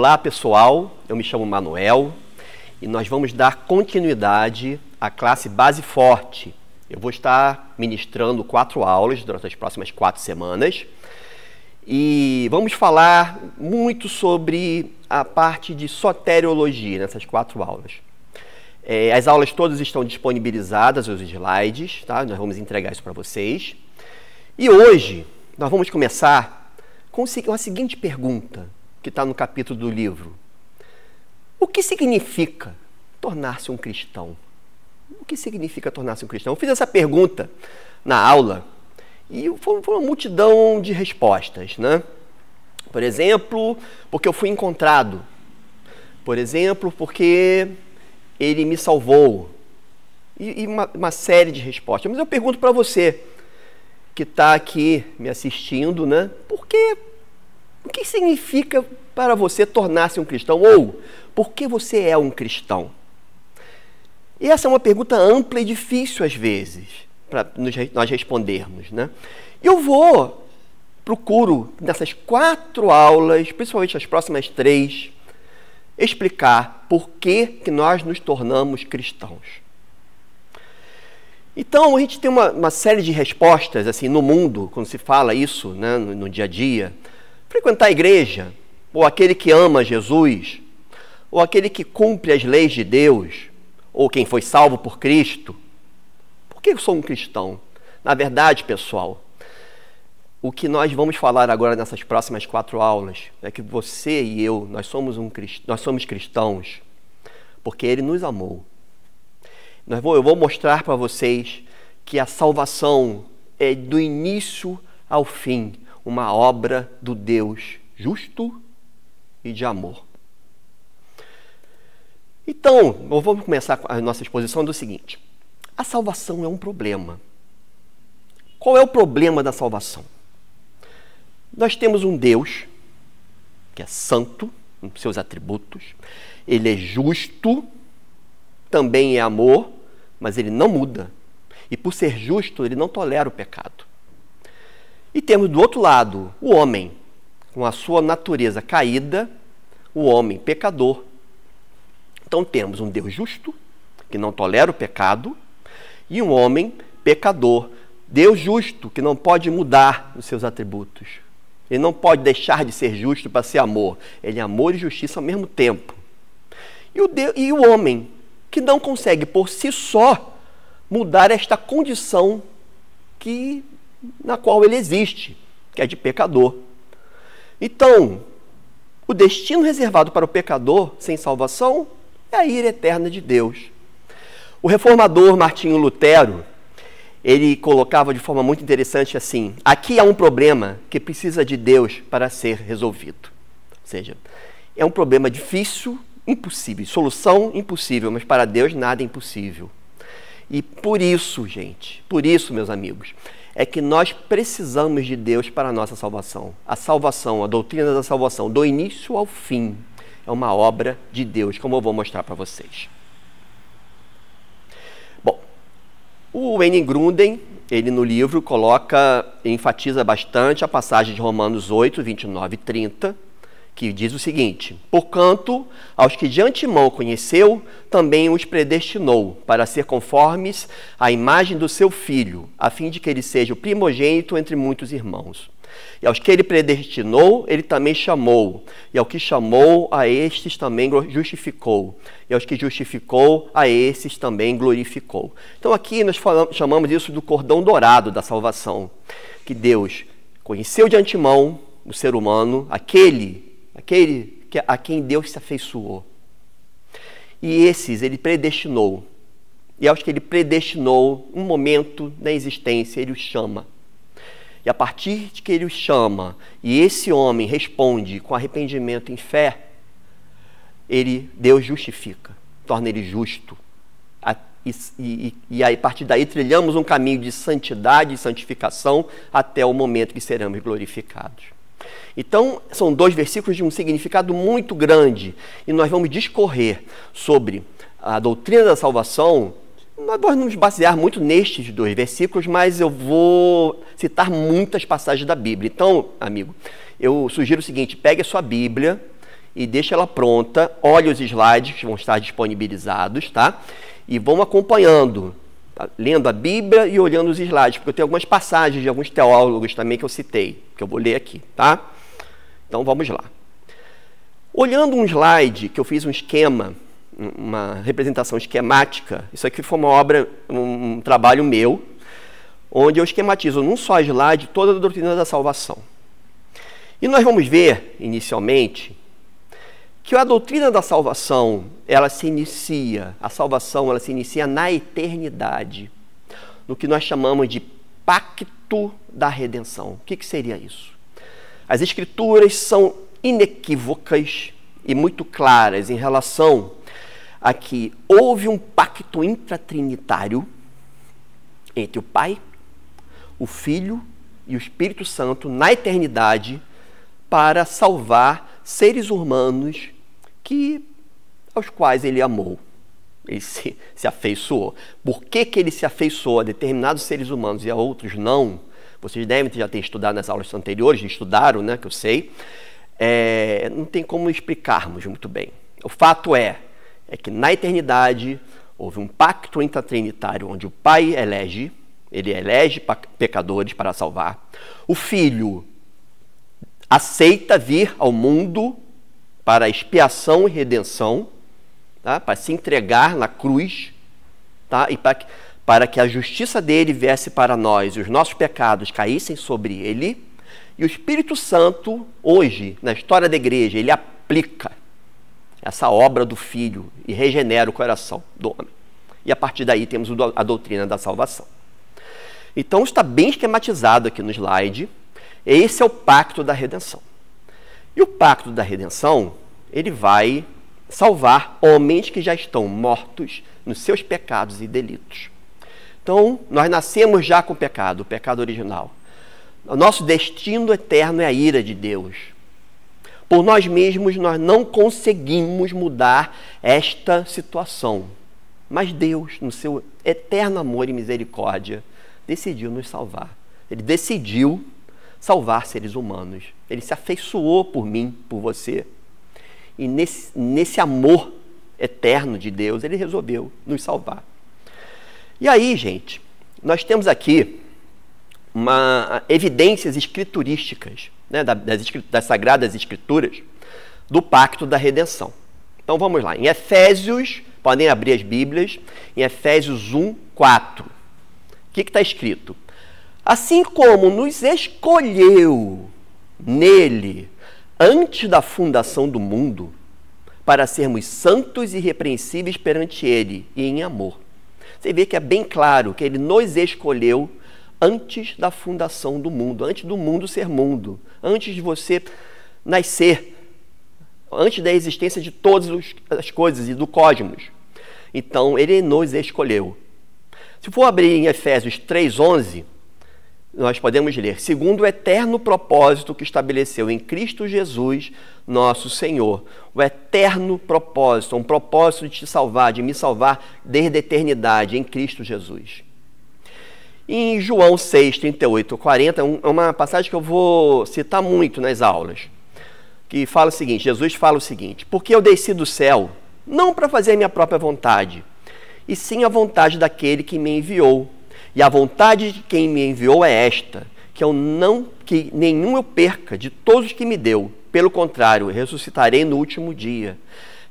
Olá pessoal, eu me chamo Manuel e nós vamos dar continuidade à classe Base Forte. Eu vou estar ministrando 4 aulas durante as próximas 4 semanas e vamos falar muito sobre a parte de soteriologia nessas 4 aulas. As aulas todas estão disponibilizadas, os slides, tá? Nós vamos entregar isso para vocês. E hoje nós vamos começar com a seguinte pergunta, que está no capítulo do livro. O que significa tornar-se um cristão? O que significa tornar-se um cristão? Eu fiz essa pergunta na aula e foi uma multidão de respostas, né? Por exemplo, porque eu fui encontrado. Por exemplo, porque ele me salvou. E uma série de respostas. Mas eu pergunto para você que está aqui me assistindo, né? O que significa para você tornar-se um cristão? Ou, por que você é um cristão? E essa é uma pergunta ampla e difícil, às vezes, para nós respondermos, né? E eu procuro, nessas 4 aulas, principalmente as próximas 3, explicar por que nós nos tornamos cristãos. Então, a gente tem uma série de respostas, assim, no mundo, quando se fala isso, né, no dia a dia. Frequentar a igreja, ou aquele que ama Jesus, ou aquele que cumpre as leis de Deus, ou quem foi salvo por Cristo. Por que eu sou um cristão? Na verdade, pessoal, o que nós vamos falar agora nessas próximas 4 aulas é que você e eu, nós somos cristãos porque Ele nos amou. Eu vou mostrar para vocês que a salvação é do início ao fim uma obra do Deus justo e de amor. Então, vamos começar a nossa exposição do seguinte. A salvação é um problema. Qual é o problema da salvação? Nós temos um Deus que é santo, em seus atributos. Ele é justo, também é amor, mas ele não muda. E por ser justo, ele não tolera o pecado. E temos do outro lado o homem, com a sua natureza caída, o homem pecador. Então temos um Deus justo, que não tolera o pecado, e um homem pecador. Deus justo, que não pode mudar os seus atributos. Ele não pode deixar de ser justo para ser amor. Ele é amor e justiça ao mesmo tempo. E o homem, que não consegue por si só mudar esta condição na qual ele existe, que é de pecador. Então, o destino reservado para o pecador sem salvação é a ira eterna de Deus. O reformador Martinho Lutero, ele colocava de forma muito interessante assim: aqui há um problema que precisa de Deus para ser resolvido. Ou seja, é um problema difícil, impossível, solução impossível, mas para Deus nada é impossível. E por isso, gente, meus amigos, é que nós precisamos de Deus para a nossa salvação. A salvação, a doutrina da salvação, do início ao fim, é uma obra de Deus, como eu vou mostrar para vocês. Bom, o Wayne Grudem, ele no livro enfatiza bastante a passagem de Romanos 8, 29 e 30, que diz o seguinte: porquanto, aos que de antemão conheceu, também os predestinou para ser conformes à imagem do seu Filho, a fim de que ele seja o primogênito entre muitos irmãos. E aos que ele predestinou, ele também chamou. E ao que chamou, a estes também justificou. E aos que justificou, a esses também glorificou. Então aqui nós chamamos isso do cordão dourado da salvação, que Deus conheceu de antemão o ser humano, aquele a quem Deus se afeiçoou. E esses ele predestinou. E aos que ele predestinou, um momento na existência, ele os chama. E a partir de que ele os chama, e esse homem responde com arrependimento em fé, Deus justifica, torna ele justo. E a partir daí trilhamos um caminho de santidade e santificação até o momento que seremos glorificados. Então, são 2 versículos de um significado muito grande, e nós vamos discorrer sobre a doutrina da salvação. Nós vamos nos basear muito nestes 2 versículos, mas eu vou citar muitas passagens da Bíblia. Então, amigo, eu sugiro o seguinte: pegue a sua Bíblia e deixa ela pronta, olha os slides que vão estar disponibilizados, tá? E vão acompanhando, tá? Lendo a Bíblia e olhando os slides, porque eu tenho algumas passagens de alguns teólogos também que eu citei, que eu vou ler aqui, tá? Então vamos lá. Olhando um slide, que eu fiz um esquema, uma representação esquemática, isso aqui foi uma obra, um trabalho meu, onde eu esquematizo num só slide toda a doutrina da salvação. E nós vamos ver, inicialmente, que a doutrina da salvação, a salvação ela se inicia na eternidade, no que nós chamamos de pacto da redenção. O que seria isso? As Escrituras são inequívocas e muito claras em relação a que houve um pacto intratrinitário entre o Pai, o Filho e o Espírito Santo na eternidade para salvar seres humanos aos quais ele amou. Ele se afeiçoou. Por que ele se afeiçoou a determinados seres humanos e a outros não? Vocês devem já ter estudado nas aulas anteriores, estudaram, né, que eu sei. Não tem como explicarmos muito bem. O fato é que na eternidade houve um pacto intratrinitário onde o Pai elege pecadores para salvar. O Filho aceita vir ao mundo para expiação e redenção, tá? Para se entregar na cruz, tá? E para que a justiça dele viesse para nós e os nossos pecados caíssem sobre ele. E o Espírito Santo, hoje, na história da igreja, ele aplica essa obra do Filho e regenera o coração do homem. E a partir daí temos a doutrina da salvação. Então está bem esquematizado aqui no slide. Esse é o pacto da redenção. E o pacto da redenção, ele vai salvar homens que já estão mortos nos seus pecados e delitos. Então, nós nascemos já com o pecado original. O nosso destino eterno é a ira de Deus. Por nós mesmos, nós não conseguimos mudar esta situação. Mas Deus, no seu eterno amor e misericórdia, decidiu nos salvar. Ele decidiu salvar seres humanos. Ele se afeiçoou por mim, por você. E nesse amor eterno de Deus, ele resolveu nos salvar. E aí, gente, nós temos aqui evidências escriturísticas, né, das Sagradas Escrituras, do pacto da redenção. Então vamos lá. Em Efésios, podem abrir as Bíblias, em Efésios 1, 4. O que está escrito? Assim como nos escolheu nele antes da fundação do mundo, para sermos santos e irrepreensíveis perante ele e em amor. Você vê que é bem claro que ele nos escolheu antes da fundação do mundo, antes do mundo ser mundo, antes de você nascer, antes da existência de todas as coisas e do cosmos. Então, ele nos escolheu. Se for abrir em Efésios 3:11, nós podemos ler: segundo o eterno propósito que estabeleceu em Cristo Jesus, nosso Senhor. O eterno propósito, um propósito de te salvar, de me salvar desde a eternidade em Cristo Jesus. Em João 6, 38 a 40, é uma passagem que eu vou citar muito nas aulas, que fala o seguinte, Jesus fala o seguinte: porque eu desci do céu, não para fazer a minha própria vontade, e sim a vontade daquele que me enviou. E a vontade de quem me enviou é esta, que nenhum eu perca de todos os que me deu. Pelo contrário, eu ressuscitarei no último dia.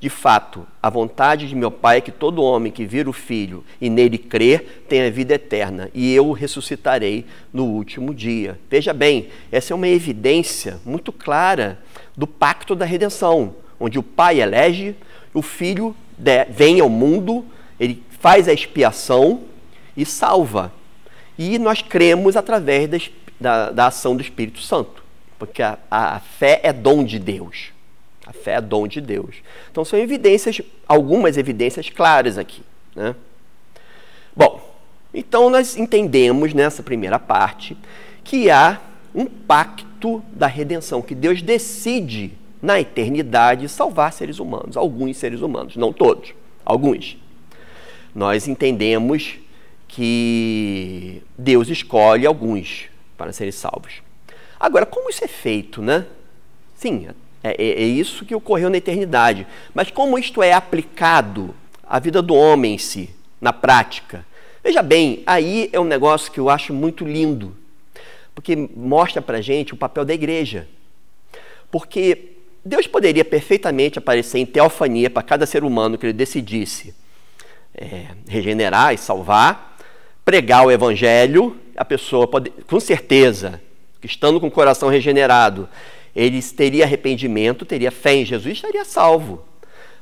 De fato, a vontade de meu Pai é que todo homem que vir o Filho e nele crer tenha vida eterna, e eu o ressuscitarei no último dia. Veja bem, essa é uma evidência muito clara do pacto da redenção, onde o Pai elege, o Filho vem ao mundo, ele faz a expiação e salva. E nós cremos através da ação do Espírito Santo, porque a fé é dom de Deus. A fé é dom de Deus. Então são algumas evidências claras aqui, né? Bom, então nós entendemos nessa primeira parte que há um pacto da redenção, que Deus decide na eternidade salvar seres humanos, alguns seres humanos, não todos, alguns. Nós entendemos que Deus escolhe alguns para serem salvos. Agora, como isso é feito, né? Sim, É isso que ocorreu na eternidade. Mas como isto é aplicado à vida do homem em si, na prática? Veja bem, aí é um negócio que eu acho muito lindo, porque mostra pra gente o papel da igreja. Porque Deus poderia perfeitamente aparecer em teofania para cada ser humano que ele decidisse regenerar e salvar, pregar o evangelho, a pessoa pode, com certeza, estando com o coração regenerado, ele teria arrependimento, teria fé em Jesus, estaria salvo.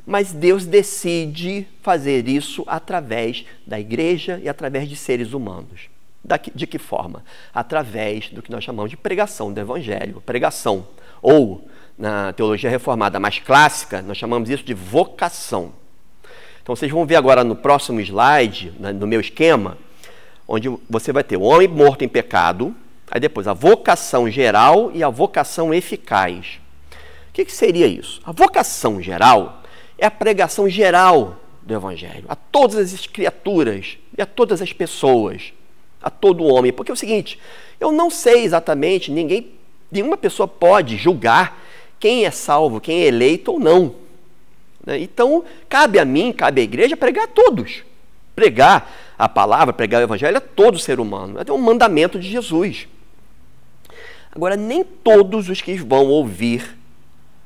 Mas Deus decide fazer isso através da igreja e através de seres humanos. De que forma? Através do que nós chamamos de pregação do evangelho, pregação. Ou, na teologia reformada mais clássica, nós chamamos isso de vocação. Então, vocês vão ver agora no próximo slide, no meu esquema, onde você vai ter o homem morto em pecado, aí depois a vocação geral e a vocação eficaz. O que seria isso? A vocação geral é a pregação geral do evangelho, a todas as criaturas e a todas as pessoas, a todo homem. Porque é o seguinte, eu não sei exatamente, nenhuma pessoa pode julgar quem é salvo, quem é eleito ou não. Então, cabe a mim, cabe à igreja pregar a todos. Pregar a palavra, pregar o evangelho a todo ser humano. É um mandamento de Jesus. Agora, nem todos os que vão ouvir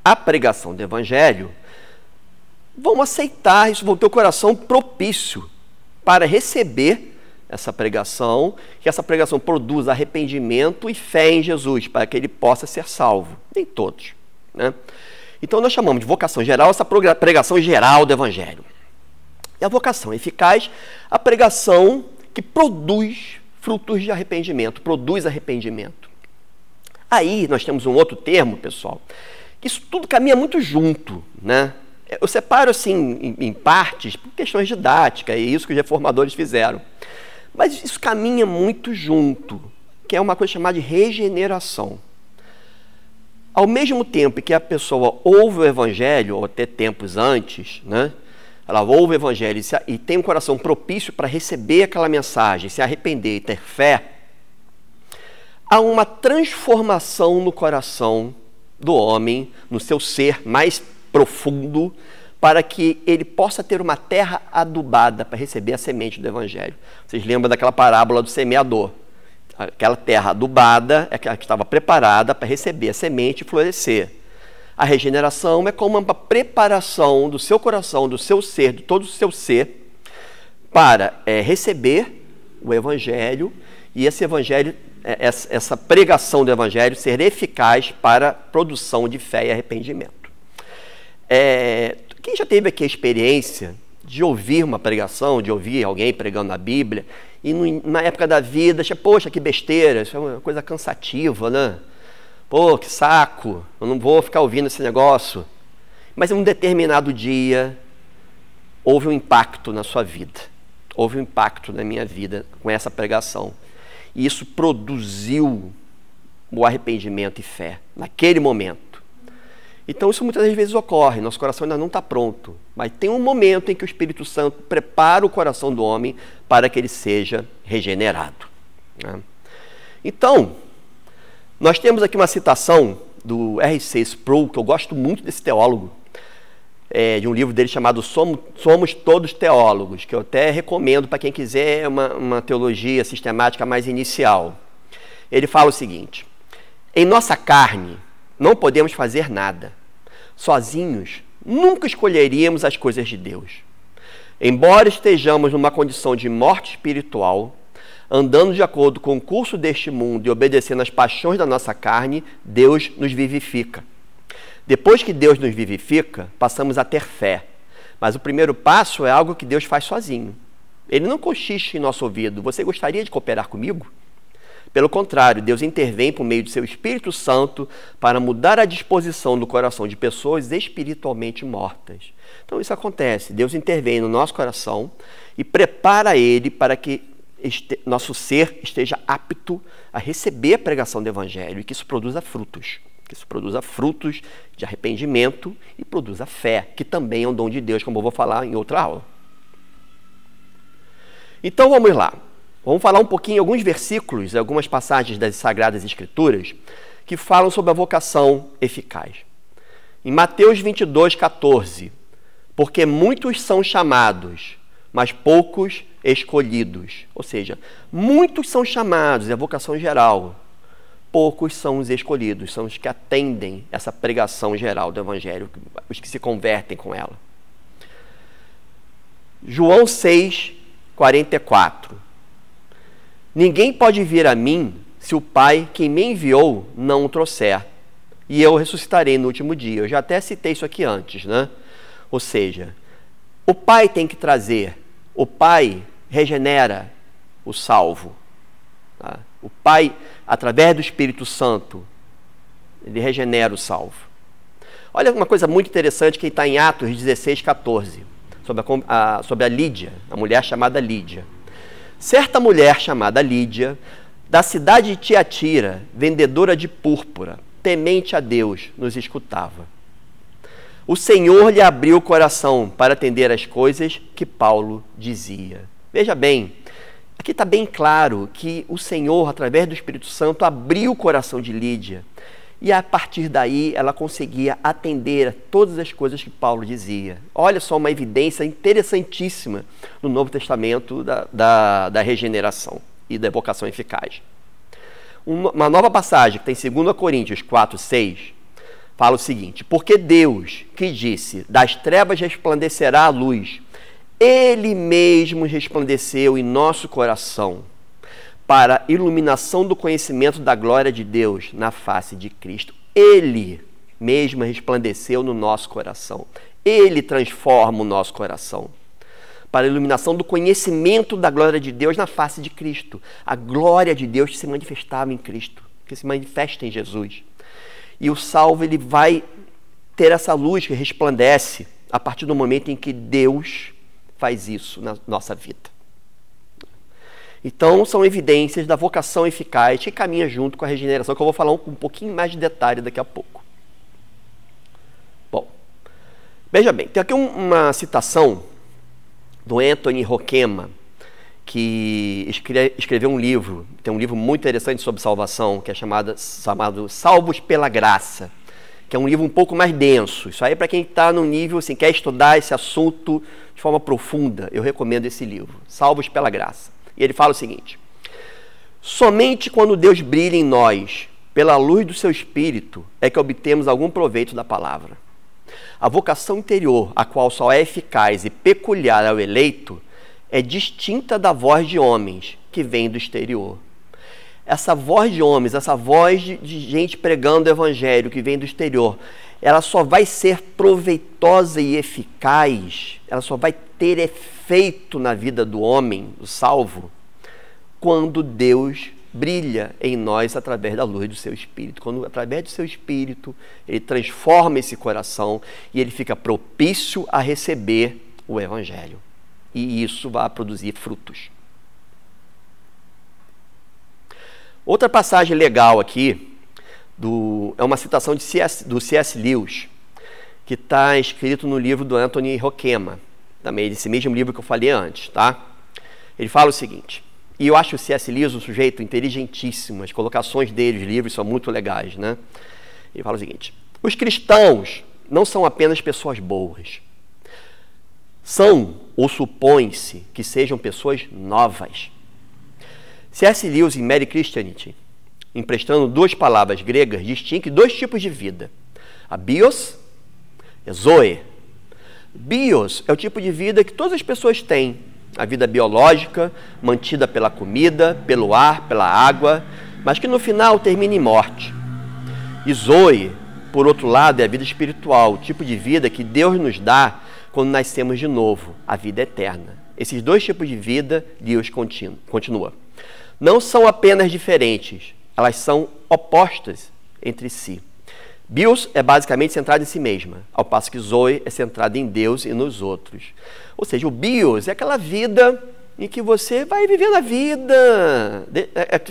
a pregação do evangelho vão aceitar isso, vão ter o coração propício para receber essa pregação, que essa pregação produza arrependimento e fé em Jesus, para que ele possa ser salvo. Nem todos, né? Então, nós chamamos de vocação geral essa pregação geral do evangelho. E a vocação eficaz, a pregação que produz frutos de arrependimento, produz arrependimento. Aí, nós temos um outro termo, pessoal, que isso tudo caminha muito junto, né? Eu separo assim em partes por questões didáticas, é isso que os reformadores fizeram. Mas isso caminha muito junto, que é uma coisa chamada de regeneração. Ao mesmo tempo que a pessoa ouve o evangelho, ou até tempos antes, né? Ela ouve o evangelho e tem um coração propício para receber aquela mensagem, se arrepender e ter fé, há uma transformação no coração do homem, no seu ser mais profundo, para que ele possa ter uma terra adubada para receber a semente do evangelho. Vocês lembram daquela parábola do semeador? Aquela terra adubada é aquela que estava preparada para receber a semente e florescer. A regeneração é como uma preparação do seu coração, do seu ser, de todo o seu ser, para receber o evangelho e esse evangelho, essa pregação do evangelho ser eficaz para a produção de fé e arrependimento. Quem já teve aqui a experiência de ouvir uma pregação, de ouvir alguém pregando a Bíblia, e na época da vida, poxa, que besteira, isso é uma coisa cansativa, né? Pô, que saco, eu não vou ficar ouvindo esse negócio. Mas em um determinado dia, houve um impacto na sua vida, houve um impacto na minha vida com essa pregação. E isso produziu o arrependimento e fé, naquele momento. Então isso muitas vezes ocorre, nosso coração ainda não está pronto, mas tem um momento em que o Espírito Santo prepara o coração do homem para que ele seja regenerado, né? Então, nós temos aqui uma citação do R.C. Sproul, que eu gosto muito desse teólogo, de um livro dele chamado Somos Todos Teólogos, que eu até recomendo para quem quiser uma teologia sistemática mais inicial. Ele fala o seguinte: em nossa carne não podemos fazer nada. Sozinhos, nunca escolheríamos as coisas de Deus. Embora estejamos numa condição de morte espiritual, andando de acordo com o curso deste mundo e obedecendo às paixões da nossa carne, Deus nos vivifica. Depois que Deus nos vivifica, passamos a ter fé. Mas o primeiro passo é algo que Deus faz sozinho. Ele não cochicha em nosso ouvido: você gostaria de cooperar comigo? Pelo contrário, Deus intervém por meio de seu Espírito Santo para mudar a disposição do coração de pessoas espiritualmente mortas. Então isso acontece, Deus intervém no nosso coração e prepara ele para que nosso ser esteja apto a receber a pregação do Evangelho e que isso produza frutos. Que isso produza frutos de arrependimento e produza fé, que também é um dom de Deus, como eu vou falar em outra aula. Então vamos lá. Vamos falar um pouquinho, alguns versículos, algumas passagens das Sagradas Escrituras que falam sobre a vocação eficaz. Em Mateus 22, 14, porque muitos são chamados, mas poucos escolhidos. Ou seja, muitos são chamados, é a vocação geral. Poucos são os escolhidos, são os que atendem essa pregação geral do Evangelho, os que se convertem com ela. João 6, 44. Ninguém pode vir a mim se o Pai que me enviou não o trouxer, e eu ressuscitarei no último dia. Eu já até citei isso aqui antes, né? Ou seja, o Pai tem que trazer, o Pai regenera o salvo. Tá? O Pai, através do Espírito Santo, ele regenera o salvo. Olha uma coisa muito interessante que está em Atos 16, 14, sobre a Lídia, a mulher chamada Lídia. Certa mulher chamada Lídia, da cidade de Tiatira, vendedora de púrpura, temente a Deus, nos escutava. O Senhor lhe abriu o coração para atender às coisas que Paulo dizia. Veja bem, aqui está bem claro que o Senhor, através do Espírito Santo, abriu o coração de Lídia. E a partir daí ela conseguia atender a todas as coisas que Paulo dizia. Olha só uma evidência interessantíssima no Novo Testamento da regeneração e da vocação eficaz. Uma nova passagem que tem em 2 Coríntios 4, 6, fala o seguinte: porque Deus, que disse, das trevas resplandecerá a luz, Ele mesmo resplandeceu em nosso coração, para a iluminação do conhecimento da glória de Deus na face de Cristo. Ele mesmo resplandeceu no nosso coração. Ele transforma o nosso coração. Para a iluminação do conhecimento da glória de Deus na face de Cristo. A glória de Deus que se manifestava em Cristo, que se manifesta em Jesus. E o salvo, ele vai ter essa luz que resplandece a partir do momento em que Deus faz isso na nossa vida. Então, são evidências da vocação eficaz que caminha junto com a regeneração, que eu vou falar um pouquinho mais de detalhe daqui a pouco. Bom, veja bem, tem aqui uma citação do Anthony Roquema, que escreveu um livro, tem um livro muito interessante sobre salvação, que é chamado Salvos pela Graça, que é um livro um pouco mais denso. Isso aí é para quem está no nível, assim, quer estudar esse assunto de forma profunda, eu recomendo esse livro, Salvos pela Graça. E ele fala o seguinte: somente quando Deus brilha em nós, pela luz do seu Espírito, é que obtemos algum proveito da palavra. A vocação interior, a qual só é eficaz e peculiar ao eleito, é distinta da voz de homens que vem do exterior. Essa voz de homens, essa voz de gente pregando o evangelho que vem do exterior, ela só vai ser proveitosa e eficaz, ela só vai ter efeito na vida do homem, do salvo, quando Deus brilha em nós através da luz do seu Espírito. Quando, através do seu Espírito, ele transforma esse coração e ele fica propício a receber o evangelho. E isso vai produzir frutos. Outra passagem legal aqui, é uma citação do C.S. Lewis, que está escrito no livro do Anthony Roquema, também desse mesmo livro que eu falei antes, tá? Ele fala o seguinte, e eu acho o C.S. Lewis um sujeito inteligentíssimo, as colocações dele, os livros são muito legais, né? Ele fala o seguinte: os cristãos não são apenas pessoas boas, são ou supõe-se que sejam pessoas novas. C.S. Lewis, em Mere Christianity, emprestando duas palavras gregas, distingue dois tipos de vida: a bios e a zoe. Bios é o tipo de vida que todas as pessoas têm, a vida biológica, mantida pela comida, pelo ar, pela água, mas que no final termina em morte. E zoe, por outro lado, é a vida espiritual, o tipo de vida que Deus nos dá quando nascemos de novo, a vida eterna. Esses dois tipos de vida, Deus continua. Não são apenas diferentes, elas são opostas entre si. Bios é basicamente centrado em si mesma, ao passo que Zoe é centrada em Deus e nos outros. Ou seja, o bios é aquela vida em que você vai vivendo a vida,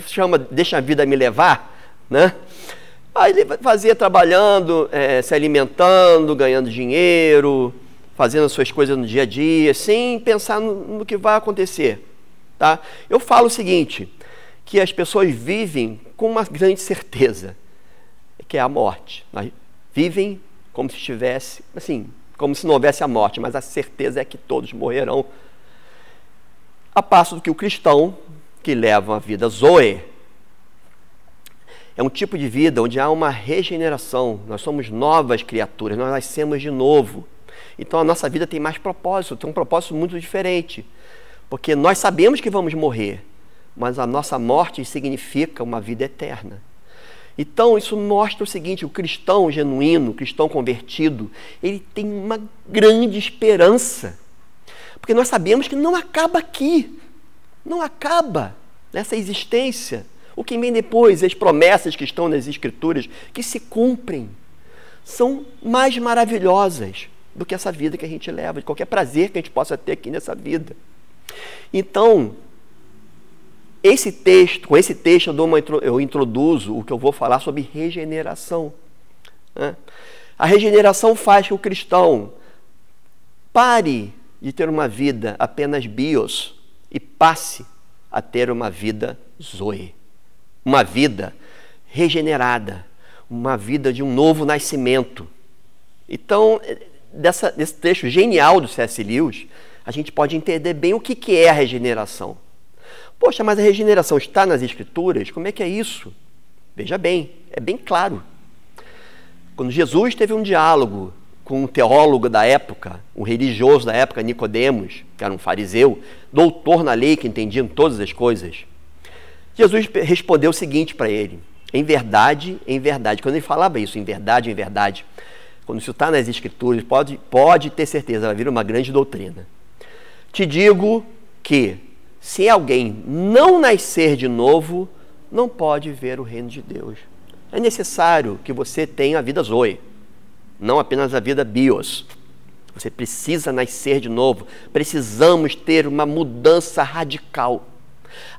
chama deixa a vida me levar, né? Aí ele vai fazer trabalhando, se alimentando, ganhando dinheiro, fazendo as suas coisas no dia a dia, sem pensar no que vai acontecer. Tá? Eu falo o seguinte, que as pessoas vivem com uma grande certeza, que é a morte. Vivem como se estivesse, assim, como se não houvesse a morte, mas a certeza é que todos morrerão. A passo do que o cristão, que leva uma vida zoe, é um tipo de vida onde há uma regeneração. Nós somos novas criaturas, nós nascemos de novo. Então a nossa vida tem mais propósito, tem um propósito muito diferente. Porque nós sabemos que vamos morrer, mas a nossa morte significa uma vida eterna. Então isso mostra o seguinte: o cristão genuíno, o cristão convertido, ele tem uma grande esperança. Porque nós sabemos que não acaba aqui, não acaba nessa existência. O que vem depois, as promessas que estão nas Escrituras, que se cumprem, são mais maravilhosas do que essa vida que a gente leva, de qualquer prazer que a gente possa ter aqui nessa vida. Então, com esse texto eu introduzo o que eu vou falar sobre regeneração. A regeneração faz que o cristão pare de ter uma vida apenas bios e passe a ter uma vida zoe. Uma vida regenerada, uma vida de um novo nascimento. Então, desse trecho genial do C.S. Lewis, a gente pode entender bem o que é a regeneração. Poxa, mas a regeneração está nas Escrituras? Como é que é isso? Veja bem, é bem claro. Quando Jesus teve um diálogo com um teólogo da época, um religioso da época, Nicodemos, que era um fariseu, doutor na lei, que entendia todas as coisas, Jesus respondeu o seguinte para ele: em verdade, quando ele falava isso, em verdade, quando isso está nas Escrituras, pode ter certeza, vai vir uma grande doutrina. Te digo que, se alguém não nascer de novo, não pode ver o reino de Deus. É necessário que você tenha a vida zoe, não apenas a vida bios. Você precisa nascer de novo, precisamos ter uma mudança radical.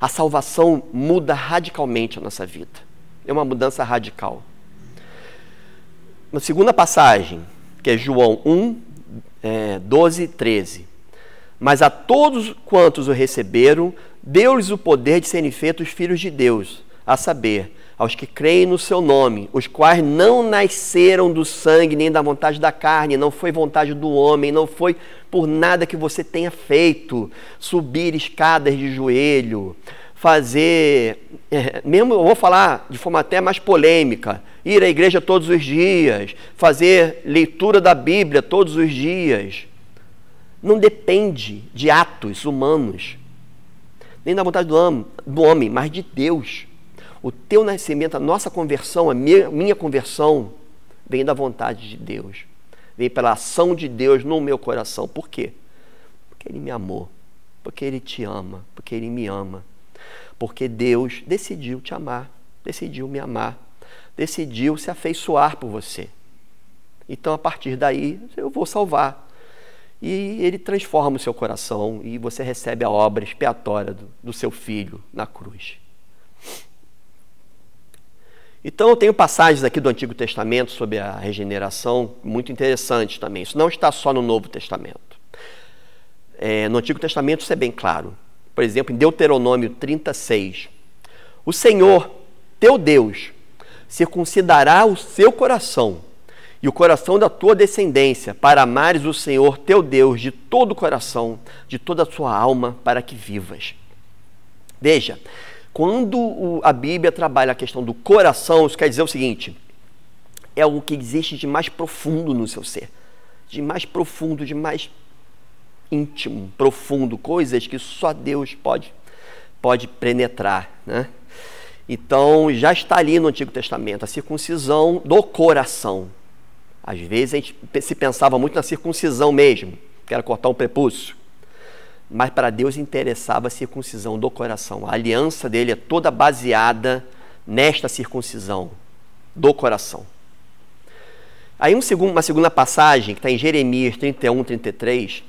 A salvação muda radicalmente a nossa vida. É uma mudança radical. Na segunda passagem, que é João 1, 12 e 13. Mas a todos quantos o receberam, deu-lhes o poder de serem feitos filhos de Deus, a saber, aos que creem no seu nome, os quais não nasceram do sangue, nem da vontade da carne, não foi vontade do homem, não foi por nada que você tenha feito, subir escadas de joelho, fazer, mesmo eu vou falar de forma até mais polêmica, ir à igreja todos os dias, fazer leitura da Bíblia todos os dias. Não depende de atos humanos, nem da vontade do homem, mas de Deus. O teu nascimento, a nossa conversão, a minha conversão, vem da vontade de Deus. Vem pela ação de Deus no meu coração. Por quê? Porque Ele me amou. Porque Ele te ama. Porque Ele me ama. Porque Deus decidiu te amar. Decidiu me amar. Decidiu se afeiçoar por você. Então, a partir daí, eu vou salvar. E Ele transforma o seu coração e você recebe a obra expiatória do seu Filho na cruz. Então, eu tenho passagens aqui do Antigo Testamento sobre a regeneração muito interessantes também. Isso não está só no Novo Testamento. No Antigo Testamento isso é bem claro. Por exemplo, em Deuteronômio 36. O Senhor, teu Deus, circuncidará o seu coração e o coração da tua descendência, para amares o Senhor, teu Deus, de todo o coração, de toda a tua alma, para que vivas. Veja, quando a Bíblia trabalha a questão do coração, isso quer dizer o seguinte: é algo que existe de mais profundo no seu ser, de mais profundo, de mais íntimo, profundo, coisas que só Deus pode penetrar, né? Então, já está ali no Antigo Testamento, a circuncisão do coração. Às vezes a gente se pensava muito na circuncisão mesmo, que era cortar um prepúcio. Mas para Deus interessava a circuncisão do coração. A aliança dele é toda baseada nesta circuncisão do coração. Aí uma segunda passagem, que está em Jeremias 31, 33,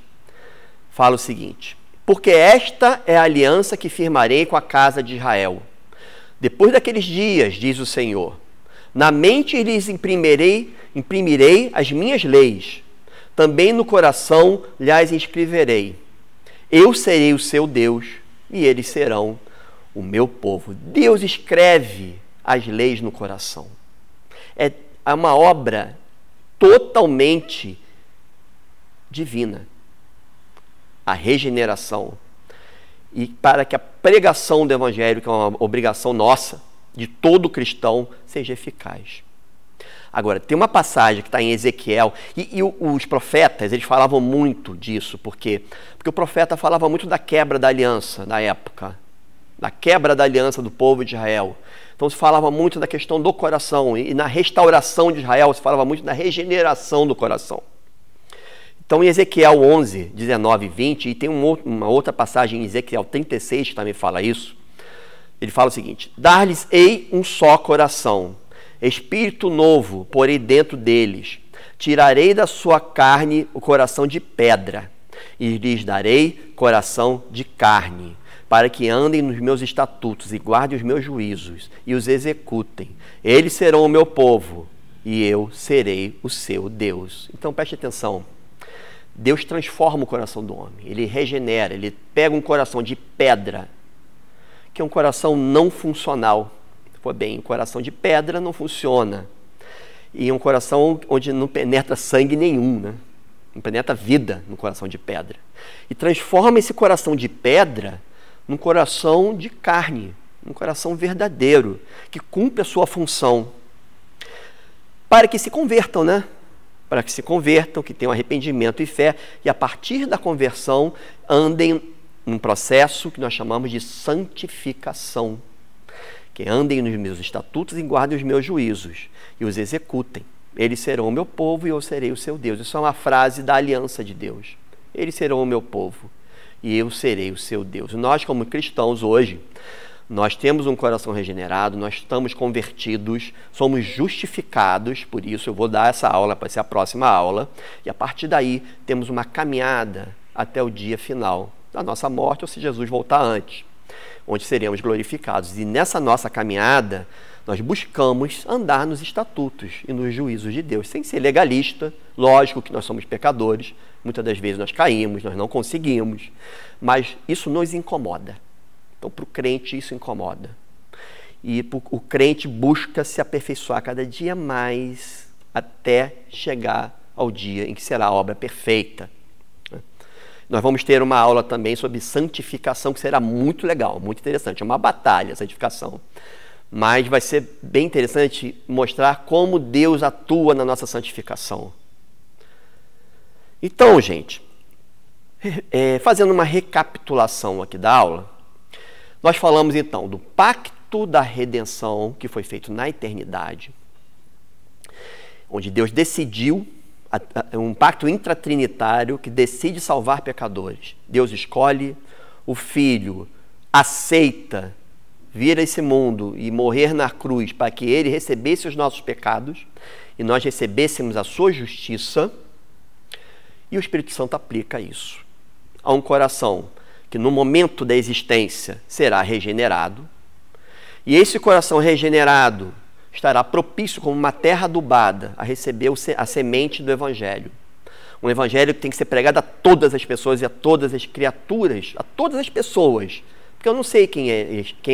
fala o seguinte: porque esta é a aliança que firmarei com a casa de Israel. Depois daqueles dias, diz o Senhor, na mente lhes imprimirei as minhas leis, também no coração lhes escreverei. Eu serei o seu Deus e eles serão o meu povo. Deus escreve as leis no coração. É uma obra totalmente divina. A regeneração. E para que a pregação do Evangelho, que é uma obrigação nossa, de todo cristão, seja eficaz. Agora, tem uma passagem que está em Ezequiel, e os profetas, eles falavam muito disso, por quê? Porque o profeta falava muito da quebra da aliança na época, da quebra da aliança do povo de Israel. Então se falava muito da questão do coração, e na restauração de Israel se falava muito da regeneração do coração. Então em Ezequiel 11, 19 e 20, e tem uma outra passagem em Ezequiel 36 que também fala isso, ele fala o seguinte: dar-lhes-ei um só coração, espírito novo porei dentro deles, tirarei da sua carne o coração de pedra, e lhes darei coração de carne, para que andem nos meus estatutos e guardem os meus juízos e os executem. Eles serão o meu povo e eu serei o seu Deus. Então preste atenção. Deus transforma o coração do homem. Ele regenera, ele pega um coração de pedra, que é um coração não funcional. Foi bem, um coração de pedra não funciona. E um coração onde não penetra sangue nenhum, né? Não penetra vida no coração de pedra. E transforma esse coração de pedra num coração de carne, um coração verdadeiro, que cumpre a sua função. Para que se convertam, né? Para que se convertam, que tenham arrependimento e fé, e a partir da conversão andem num processo que nós chamamos de santificação. Que andem nos meus estatutos e guardem os meus juízos, e os executem. Eles serão o meu povo e eu serei o seu Deus. Isso é uma frase da aliança de Deus. Eles serão o meu povo e eu serei o seu Deus. Nós, como cristãos hoje, nós temos um coração regenerado, nós estamos convertidos, somos justificados, por isso eu vou dar essa aula, para ser a próxima aula, e a partir daí temos uma caminhada até o dia final da nossa morte, ou se Jesus voltar antes, onde seremos glorificados. E nessa nossa caminhada, nós buscamos andar nos estatutos e nos juízos de Deus, sem ser legalista. Lógico que nós somos pecadores, muitas das vezes nós caímos, nós não conseguimos, mas isso nos incomoda. Então, para o crente, isso incomoda. E o crente busca se aperfeiçoar cada dia mais até chegar ao dia em que será a obra perfeita. Nós vamos ter uma aula também sobre santificação, que será muito legal, muito interessante. É uma batalha, a santificação. Mas vai ser bem interessante mostrar como Deus atua na nossa santificação. Então, gente, fazendo uma recapitulação aqui da aula, nós falamos então do pacto da redenção que foi feito na eternidade, onde Deus decidiu, um pacto intratrinitário que decide salvar pecadores. Deus escolhe, o Filho aceita vir a esse mundo e morrer na cruz para que ele recebesse os nossos pecados e nós recebêssemos a sua justiça, e o Espírito Santo aplica isso a um coração que no momento da existência será regenerado, e esse coração regenerado estará propício como uma terra adubada a receber a semente do Evangelho. Um Evangelho que tem que ser pregado a todas as pessoas e a todas as criaturas, a todas as pessoas, porque eu não sei quem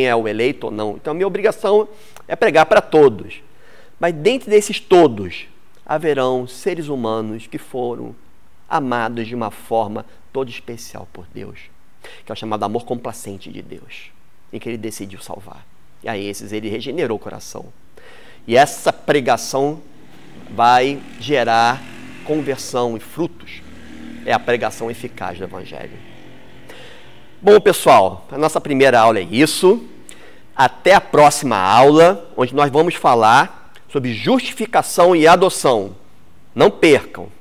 é o eleito ou não. Então a minha obrigação é pregar para todos. Mas dentre desses todos, haverão seres humanos que foram amados de uma forma toda especial por Deus, que é o chamado amor complacente de Deus, em que ele decidiu salvar. E a esses ele regenerou o coração. E essa pregação vai gerar conversão e frutos. É a pregação eficaz do Evangelho. Bom, pessoal, a nossa primeira aula é isso. Até a próxima aula, onde nós vamos falar sobre justificação e adoção. Não percam!